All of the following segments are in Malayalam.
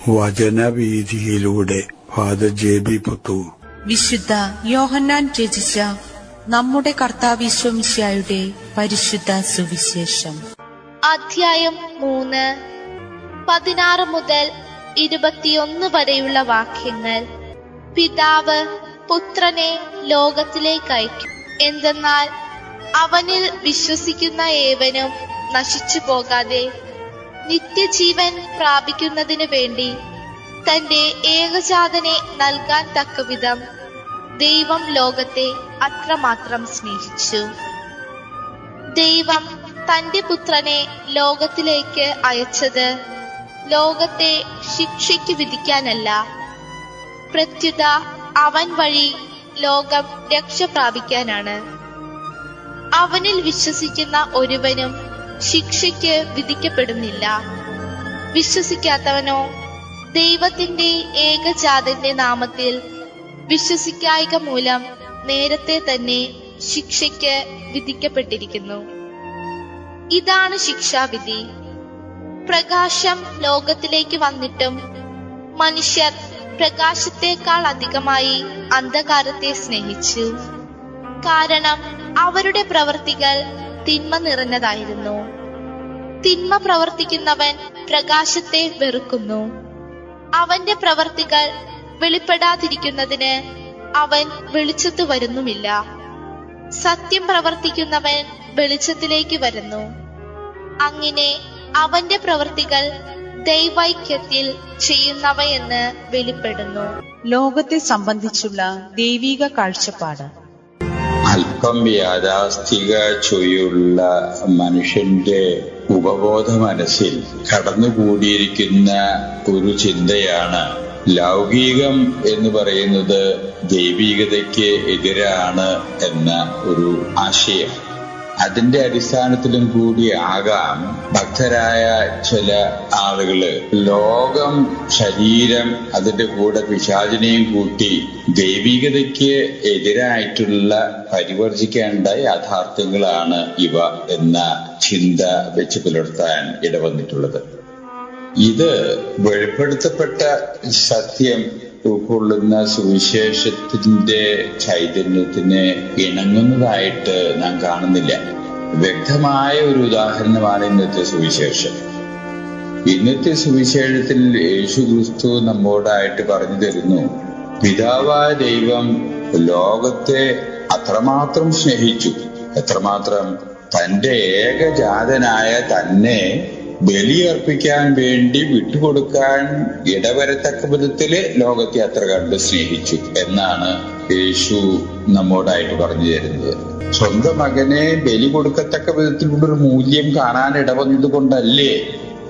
വചനവീഥിയിലൂടെ ഫാദർ ജെ.ബി. പുത്തൂർ. വിശുദ്ധ യോഹന്നാൻ രചിച്ച നമ്മുടെ കർത്താവ് യേശു മിശിഹായുടെ പരിശുദ്ധ സുവിശേഷം. അധ്യായം 3, 16 മുതൽ 21 വരെയുള്ള വാക്യങ്ങൾ. പിതാവ് പുത്രനെ ലോകത്തിലേക്ക് അയക്കും. എന്തെന്നാൽ അവനിൽ വിശ്വസിക്കുന്ന ഏവനും നശിച്ചു പോകാതെ നിത്യജീവൻ പ്രാപിക്കുന്നതിനു വേണ്ടി തന്റെ ഏകജാതനെ നൽകാൻ തക്കവിധം ദൈവം ലോകത്തെ അത്രമാത്രം സ്നേഹിച്ചു. ദൈവം തന്റെ പുത്രനെ ലോകത്തിലേക്ക് അയച്ചത് ലോകത്തെ ശിക്ഷയ്ക്ക് വിധിക്കാനല്ല, പ്രത്യുത അവൻ വഴി ലോകം രക്ഷ പ്രാപിക്കാനാണ്. അവനിൽ വിശ്വസിക്കുന്ന ഒരുവനും ശിക്ഷയ്ക്ക് വിധിക്കപ്പെടുന്നില്ല. വിശ്വസിക്കാത്തവനോ ദൈവത്തിന്റെ ഏകജാതന്റെ നാമത്തിൽ വിശ്വസിക്കായിക മൂലം നേരത്തെ തന്നെ ശിക്ഷയ്ക്ക് വിധിക്കപ്പെട്ടിരിക്കുന്നു. ഇതാണ് ശിക്ഷാവിധി. പ്രകാശം ലോകത്തിലേക്ക് വന്നിട്ടും മനുഷ്യർ പ്രകാശത്തെക്കാൾ അധികമായി അന്ധകാരത്തെ സ്നേഹിച്ചു. കാരണം അവരുടെ പ്രവൃത്തികൾ തിന്മ നിറഞ്ഞതായിരുന്നു. തിന്മ പ്രവർത്തിക്കുന്നവൻ പ്രകാശത്തെ വെറുക്കുന്നു. അവന്റെ പ്രവൃത്തികൾ വെളിപ്പെടാതിരിക്കുന്നതിന് അവൻ വെളിച്ചത്ത് വരുന്നുമില്ല. സത്യം പ്രവർത്തിക്കുന്നവൻ വെളിച്ചത്തിലേക്ക് വരുന്നു. അങ്ങനെ അവന്റെ പ്രവൃത്തികൾ ദൈവൈക്യത്തിൽ ചെയ്യുന്നവയെന്ന് വെളിപ്പെടുന്നു. ലോകത്തെ സംബന്ധിച്ചുള്ള ദൈവിക കാഴ്ചപ്പാട്. അല്പം യാഥാസ്ഥിക ചൊയ്യുള്ള മനുഷ്യന്റെ ഉപബോധ മനസ്സിൽ കടന്നുകൂടിയിരിക്കുന്ന ഒരു ചിന്തയാണ് ലൗകികം എന്ന് പറയുന്നത് ദൈവികതയ്ക്ക് എതിരാണ് എന്ന ഒരു ആശയം. അതിന്റെ അടിസ്ഥാനത്തിലും കൂടി ആകാം ഭക്തരായ ചില ആളുകള് ലോകം, ശരീരം, അതിന്റെ കൂടെ പിശാചിനെയും കൂട്ടി ദൈവികതയ്ക്ക് എതിരായിട്ടുള്ള പരിവർജിക്കേണ്ട യാഥാർത്ഥ്യങ്ങളാണ് ഇവ എന്ന ചിന്ത വെച്ച് പുലർത്താൻ ഇടവന്നിട്ടുള്ളത്. ഇത് വെളിപ്പെടുത്തപ്പെട്ട സത്യം ഉൾക്കൊള്ളുന്ന സുവിശേഷത്തിന്റെ ചൈതന്യത്തിന് ഇണങ്ങുന്നതായിട്ട് നാം കാണുന്നില്ല. വ്യക്തമായ ഒരു ഉദാഹരണമാണ് ഇന്നത്തെ സുവിശേഷം. ഇന്നത്തെ സുവിശേഷത്തിൽ യേശു ക്രിസ്തു നമ്മോടായിട്ട് പറഞ്ഞു തരുന്നു, പിതാവായ ദൈവം ലോകത്തെ അത്രമാത്രം സ്നേഹിച്ചു, എത്രമാത്രം തന്റെ ഏകജാതനായ തന്നെ ബലിയർപ്പിക്കാൻ വേണ്ടി വിട്ടുകൊടുക്കാൻ ഇടവരത്തക്ക വിധത്തില് ലോകത്തെ അത്ര കണ്ട് സ്നേഹിച്ചു എന്നാണ് യേശു നമ്മോടായിട്ട് പറഞ്ഞു തരുന്നത്. സ്വന്തം മകനെ ബലി കൊടുക്കത്തക്ക വിധത്തിലുള്ളൊരു മൂല്യം കാണാൻ ഇടവന്നത് കൊണ്ടല്ലേ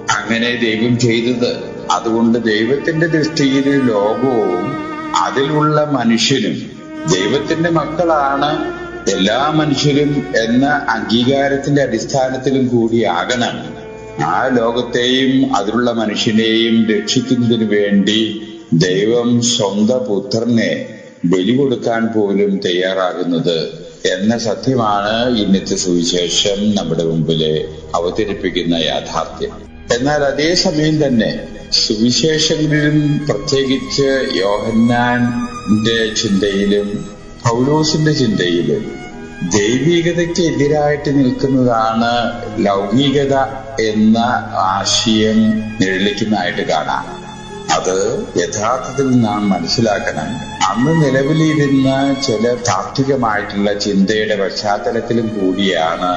അങ്ങനെ ദൈവം ചെയ്തത്. അതുകൊണ്ട് ദൈവത്തിന്റെ ദൃഷ്ടിയിൽ ലോകവും അതിലുള്ള മനുഷ്യനും ദൈവത്തിന്റെ മക്കളാണ് എല്ലാ മനുഷ്യരും എന്ന അംഗീകാരത്തിന്റെ അടിസ്ഥാനത്തിലും കൂടിയാകണം ആ ലോകത്തെയും അതിലുള്ള മനുഷ്യനെയും രക്ഷിക്കുന്നതിന് വേണ്ടി ദൈവം സ്വന്തം പുത്രനെ ബലി കൊടുക്കാൻ പോലും തയ്യാറാകുന്നത് എന്ന സത്യമാണ് ഇന്നത്തെ സുവിശേഷം നമ്മുടെ മുമ്പില് അവതരിപ്പിക്കുന്ന യാഥാർത്ഥ്യം. എന്നാൽ അതേസമയം തന്നെ സുവിശേഷങ്ങളിലും പ്രത്യേകിച്ച് യോഹന്നാന്റെ ചിന്തയിലും പൗലോസിന്റെ ചിന്തയിലും ദൈവികതയ്ക്ക് എതിരായിട്ട് നിൽക്കുന്നതാണ് ലൗകികത എന്ന ആശയം നിഴലിക്കുന്നതായിട്ട് കാണാം. അത് യഥാർത്ഥത്തിൽ നാം മനസ്സിലാക്കണം. അന്ന് നിലവിലിരുന്ന ചില താത്വികമായിട്ടുള്ള ചിന്തയുടെ പശ്ചാത്തലത്തിലും കൂടിയാണ്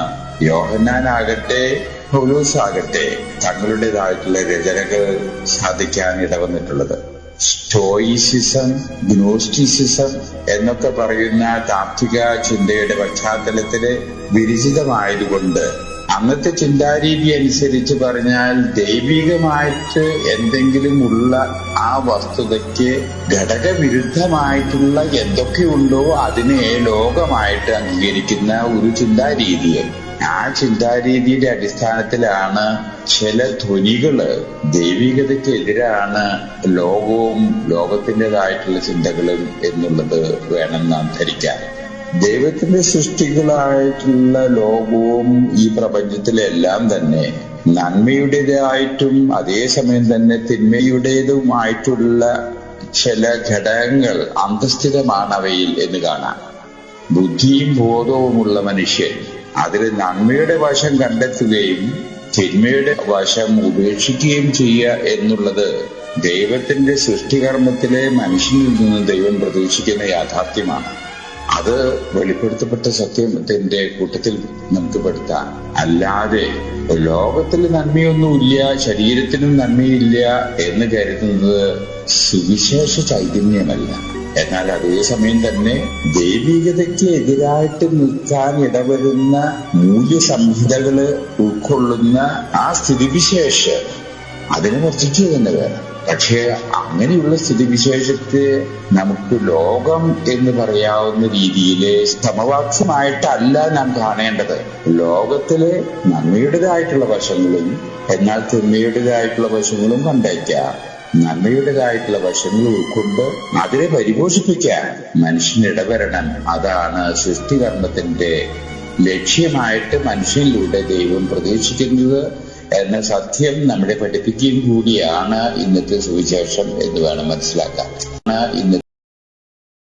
യോഹന്നാനാകട്ടെ പൗലോസാകട്ടെ തങ്ങളുടേതായിട്ടുള്ള രചനകൾ സാധിക്കാൻ ഇടവന്നിട്ടുള്ളത്. സ്റ്റോയിസിസം, ഗ്നോസ്റ്റിസിസം എന്നൊക്കെ പറയുന്ന താത്വിക ചിന്തയുടെ പശ്ചാത്തലത്തില് വിരചിതമായതുകൊണ്ട് അന്നത്തെ ചിന്താരീതി അനുസരിച്ച് പറഞ്ഞാൽ ദൈവികമായിട്ട് എന്തെങ്കിലും ഉള്ള ആ വസ്തുതയ്ക്ക് ഘടകവിരുദ്ധമായിട്ടുള്ള എന്തൊക്കെയുണ്ടോ അതിനെ ലോകമായിട്ട് അംഗീകരിക്കുന്ന ഒരു ചിന്താരീതിയെ ആ ചിന്താരീതിയുടെ അടിസ്ഥാനത്തിലാണ് ചില ധ്വനികള് ദൈവികതയ്ക്ക് എതിരാണ് ലോകവും ലോകത്തിൻ്റെതായിട്ടുള്ള ചിന്തകളും എന്നുള്ളത് വേണം നാം ധരിക്കാൻ. ദൈവത്തിന്റെ സൃഷ്ടികളായിട്ടുള്ള ലോകവും ഈ പ്രപഞ്ചത്തിലെല്ലാം തന്നെ നന്മയുടേതായിട്ടും അതേസമയം തന്നെ തിന്മയുടേതുമായിട്ടുള്ള ചില ഘടകങ്ങൾ അന്തസ്ഥിതമാണ് അവയിൽ എന്ന് കാണാം. ബുദ്ധിയും ബോധവുമുള്ള മനുഷ്യൻ അതിൽ നന്മയുടെ വശം കണ്ടെത്തുകയും തിന്മയുടെ വശം ഉപേക്ഷിക്കുകയും ചെയ്യുക എന്നുള്ളത് ദൈവത്തിന്റെ സൃഷ്ടികർമ്മത്തിലെ മനുഷ്യനിൽ നിന്ന് ദൈവം പ്രതീക്ഷിക്കുന്ന യാഥാർത്ഥ്യമാണ്. അത് വെളിപ്പെടുത്തപ്പെട്ട സത്യത്തിന്റെ കൂട്ടത്തിൽ നമുക്ക് പെടുത്താം. അല്ലാതെ ലോകത്തിൽ നന്മയൊന്നുമില്ല, ശരീരത്തിനും നന്മയില്ല എന്ന് കരുതുന്നത് സുവിശേഷ ചൈതന്യമല്ല. എന്നാൽ അതേസമയം തന്നെ ദൈവികതയ്ക്ക് എതിരായിട്ട് നിൽക്കാൻ ഇടവരുന്ന മൂല്യസംഹിതകള് ഉൾക്കൊള്ളുന്ന ആ സ്ഥിതിവിശേഷം അതിനെ വർദ്ധിക്കുക തന്നെ വേണം. പക്ഷേ അങ്ങനെയുള്ള സ്ഥിതിവിശേഷത്തെ നമുക്ക് ലോകം എന്ന് പറയാവുന്ന രീതിയിലെ സമവാക്യമായിട്ടല്ല നാം കാണേണ്ടത്. ലോകത്തിലെ നന്മയുടേതായിട്ടുള്ള വശങ്ങളും എന്നാൽ തിന്മയുടേതായിട്ടുള്ള വശങ്ങളും കണ്ടേക്കാം. നന്മയുടേതായിട്ടുള്ള വശങ്ങൾ ഉൾക്കൊണ്ട് അതിനെ പരിപോഷിപ്പിക്കാൻ മനുഷ്യൻ ഇടവരണം. അതാണ് സൃഷ്ടികർമ്മത്തിന്റെ ലക്ഷ്യമായിട്ട് മനുഷ്യനിലൂടെ ദൈവം പ്രതീക്ഷിക്കുന്നത് എന്ന സത്യം നമ്മളെ പഠിപ്പിക്കുകയും കൂടിയാണ് ഇന്നത്തെ സുവിശേഷം എന്ന് വേണം മനസ്സിലാക്കാൻ.